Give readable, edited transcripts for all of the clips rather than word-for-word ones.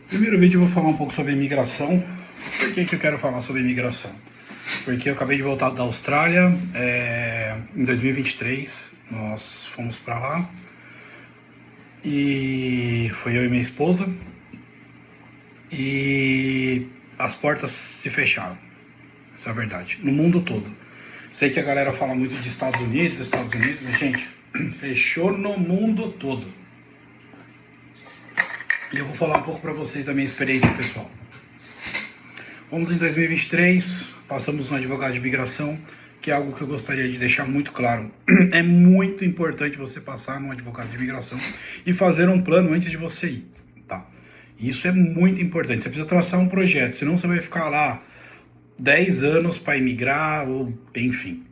Primeiro vídeo eu vou falar um pouco sobre imigração. Por que eu quero falar sobre imigração? Porque eu acabei de voltar da Austrália em 2023, nós fomos para lá e foi eu e minha esposa e as portas se fecharam, essa é a verdade, no mundo todo. Sei que a galera fala muito de Estados Unidos, mas gente, fechou no mundo todo. E eu vou falar um pouco para vocês da minha experiência pessoal. Vamos em 2023, passamos no advogado de imigração, que é algo que eu gostaria de deixar muito claro. É muito importante você passar no advogado de imigração e fazer um plano antes de você ir, tá? Isso é muito importante, você precisa traçar um projeto, senão você vai ficar lá 10 anos para imigrar, ou enfim.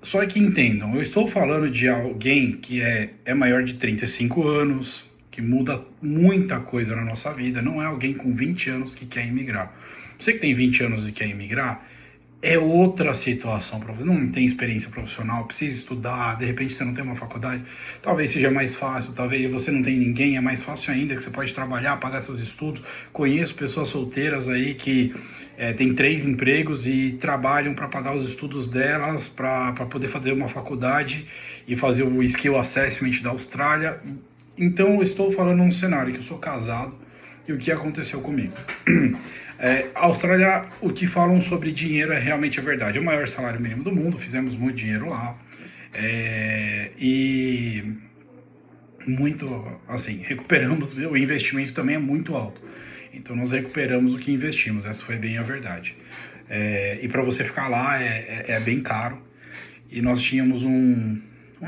Só que entendam, eu estou falando de alguém que é maior de 35 anos, que muda muita coisa na nossa vida, não é alguém com 20 anos que quer imigrar. Você que tem 20 anos e quer imigrar, é outra situação para você. Não tem experiência profissional, precisa estudar, de repente você não tem uma faculdade, talvez seja mais fácil, talvez você não tem ninguém, é mais fácil ainda, que você pode trabalhar, pagar seus estudos. Conheço pessoas solteiras aí que têm 3 empregos e trabalham para pagar os estudos delas, para poder fazer uma faculdade e fazer o Skill Assessment da Austrália. Então eu estou falando um cenário que eu sou casado e o que aconteceu comigo. A Austrália, o que falam sobre dinheiro é realmente a verdade. É o maior salário mínimo do mundo, fizemos muito dinheiro lá. E muito, assim, recuperamos, o investimento também é muito alto. Então nós recuperamos o que investimos, essa foi bem a verdade. E para você ficar lá é bem caro. E nós tínhamos um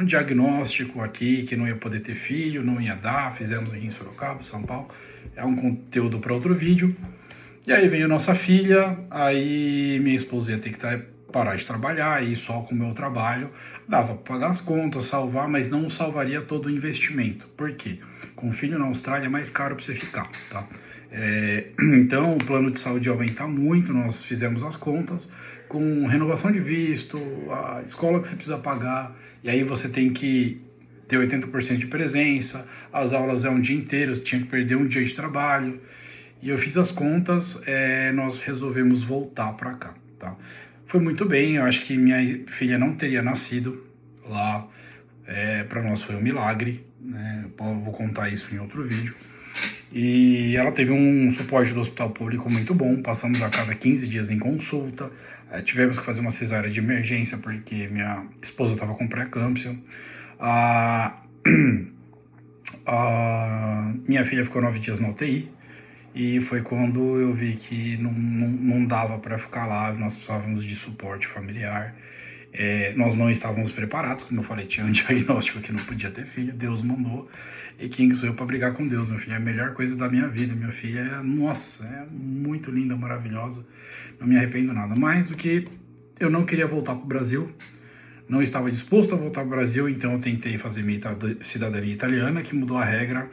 diagnóstico aqui que não ia poder ter filho, não ia dar, fizemos aqui em Sorocaba, São Paulo. É um conteúdo para outro vídeo. E aí veio nossa filha, aí minha esposa ia ter que parar de trabalhar, e só com o meu trabalho dava para pagar as contas, salvar, mas não salvaria todo o investimento. Por quê? Com filho na Austrália é mais caro para você ficar, tá? Então o plano de saúde ia aumentar muito, nós fizemos as contas, com renovação de visto, a escola que você precisa pagar, e aí você tem que ter 80% de presença, as aulas é um dia inteiro, você tinha que perder um dia de trabalho. E eu fiz as contas, nós resolvemos voltar para cá, tá? Foi muito bem, eu acho que minha filha não teria nascido lá, para nós foi um milagre, né? Eu vou contar isso em outro vídeo. E ela teve um suporte do hospital público muito bom, passamos a cada 15 dias em consulta, tivemos que fazer uma cesárea de emergência porque minha esposa estava com pré-eclâmpsia. A minha filha ficou 9 dias na UTI, e foi quando eu vi que não dava para ficar lá, nós precisávamos de suporte familiar. Nós não estávamos preparados, como eu falei, tinha um diagnóstico que não podia ter filho, Deus mandou. E quem sou eu para brigar com Deus? Meu filho é a melhor coisa da minha vida. Minha filha nossa, é muito linda, maravilhosa. Não me arrependo nada. Mais do que eu não queria voltar para o Brasil, não estava disposto a voltar para o Brasil, então eu tentei fazer minha cidadania italiana, que mudou a regra.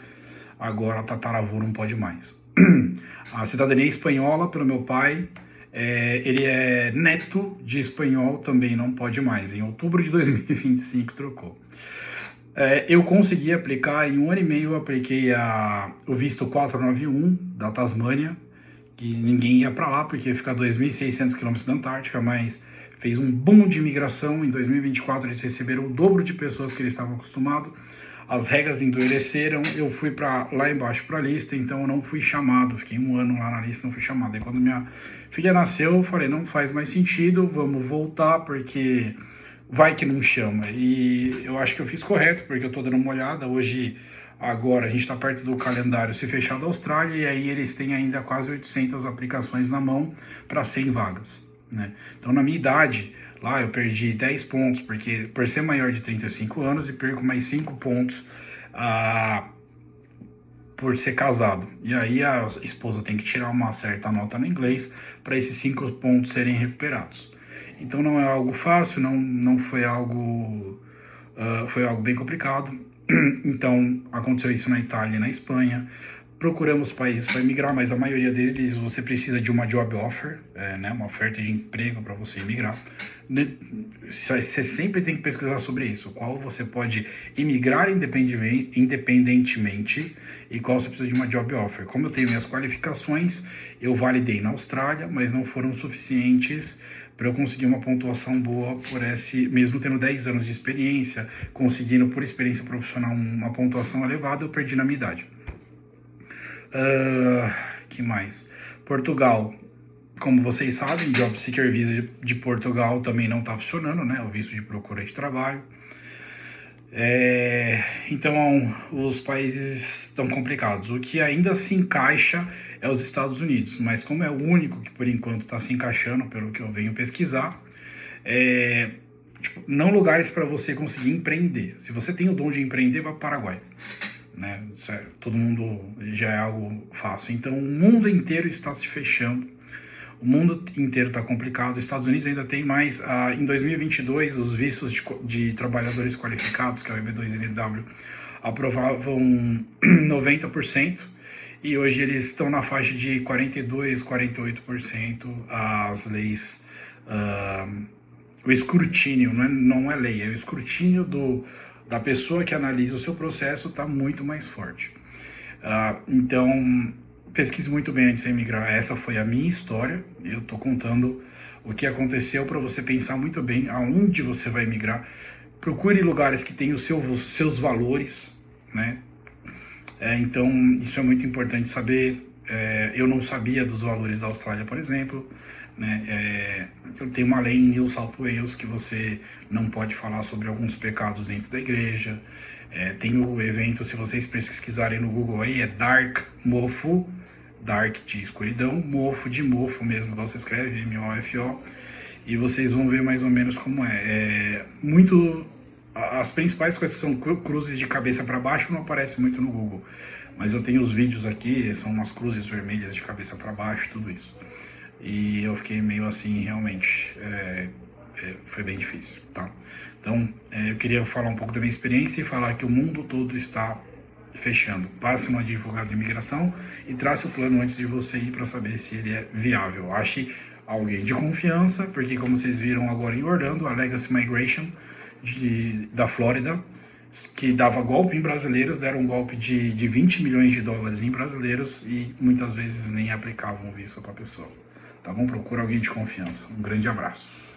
Agora tataravô não pode mais. A cidadania espanhola, pelo meu pai, ele é neto de espanhol, também não pode mais. Em outubro de 2025 trocou. Eu consegui aplicar, em 1 ano e meio eu apliquei o visto 491 da Tasmânia, que ninguém ia para lá porque fica a 2.600 quilômetros da Antártica, mas fez um boom de imigração. Em 2024 eles receberam o dobro de pessoas que eles estavam acostumados. As regras endureceram, eu fui lá embaixo para a lista, então eu não fui chamado, fiquei 1 ano lá na lista, não fui chamado. Aí quando minha filha nasceu, eu falei, não faz mais sentido, vamos voltar, porque vai que não chama. E eu acho que eu fiz correto, porque eu tô dando uma olhada, hoje, agora, a gente tá perto do calendário se fechar da Austrália, e aí eles têm ainda quase 800 aplicações na mão para 100 vagas, né? Então na minha idade, lá eu perdi 10 pontos, porque por ser maior de 35 anos, e perco mais 5 pontos por ser casado. E aí a esposa tem que tirar uma certa nota no inglês para esses 5 pontos serem recuperados. Então não é algo fácil, não foi algo, foi algo bem complicado. Então aconteceu isso na Itália e na Espanha. procuramos países para migrar, mas a maioria deles você precisa de uma job offer, né, uma oferta de emprego para você imigrar. Você sempre tem que pesquisar sobre isso, qual você pode imigrar independentemente e qual você precisa de uma job offer. Como eu tenho minhas qualificações, eu validei na Austrália, mas não foram suficientes para eu conseguir uma pontuação boa por esse, mesmo tendo 10 anos de experiência, conseguindo por experiência profissional uma pontuação elevada, eu perdi na minha idade. Que mais? Portugal, como vocês sabem, Job Seeker Visa de Portugal também não está funcionando, né? O visto de procura de trabalho. Então, os países estão complicados. O que ainda se encaixa é os Estados Unidos, mas como é o único que por enquanto está se encaixando, pelo que eu venho pesquisar, não lugares para você conseguir empreender. Se você tem o dom de empreender, vá para o Paraguai. Né? Todo mundo já é algo fácil. Então, o mundo inteiro está se fechando. O mundo inteiro está complicado. Os Estados Unidos ainda tem mais. Em 2022, os vistos de trabalhadores qualificados, que é o EB2NW, aprovavam 90%. E hoje eles estão na faixa de 42%, 48% as leis. O escrutínio, não é lei, é o escrutínio da pessoa que analisa o seu processo está muito mais forte. Então, pesquise muito bem antes de emigrar. Essa foi a minha história. Eu estou contando o que aconteceu para você pensar muito bem aonde você vai emigrar. Procure lugares que tenham os seus valores, né? Então, isso é muito importante saber. Eu não sabia dos valores da Austrália, por exemplo. Né? Tem uma lei em New South Wales que você não pode falar sobre alguns pecados dentro da igreja. Tem o evento, se vocês pesquisarem no Google aí, é Dark Mofo, Dark de escuridão, Mofo de mofo mesmo, igual você escreve, M-O-F-O, e vocês vão ver mais ou menos como as principais coisas são cruzes de cabeça para baixo, não aparece muito no Google, mas eu tenho os vídeos aqui, são umas cruzes vermelhas de cabeça para baixo, tudo isso. E eu fiquei meio assim, realmente, foi bem difícil, tá? Então, eu queria falar um pouco da minha experiência e falar que o mundo todo está fechando. Passe no advogado de imigração e trace o plano antes de você ir para saber se ele é viável. Ache alguém de confiança, porque como vocês viram agora em Orlando, a Legacy Migration da Flórida, que dava golpe em brasileiros, deram um golpe de 20 milhões de dólares em brasileiros e muitas vezes nem aplicavam o visto para a pessoa. Tá bom? Procura alguém de confiança. Um grande abraço.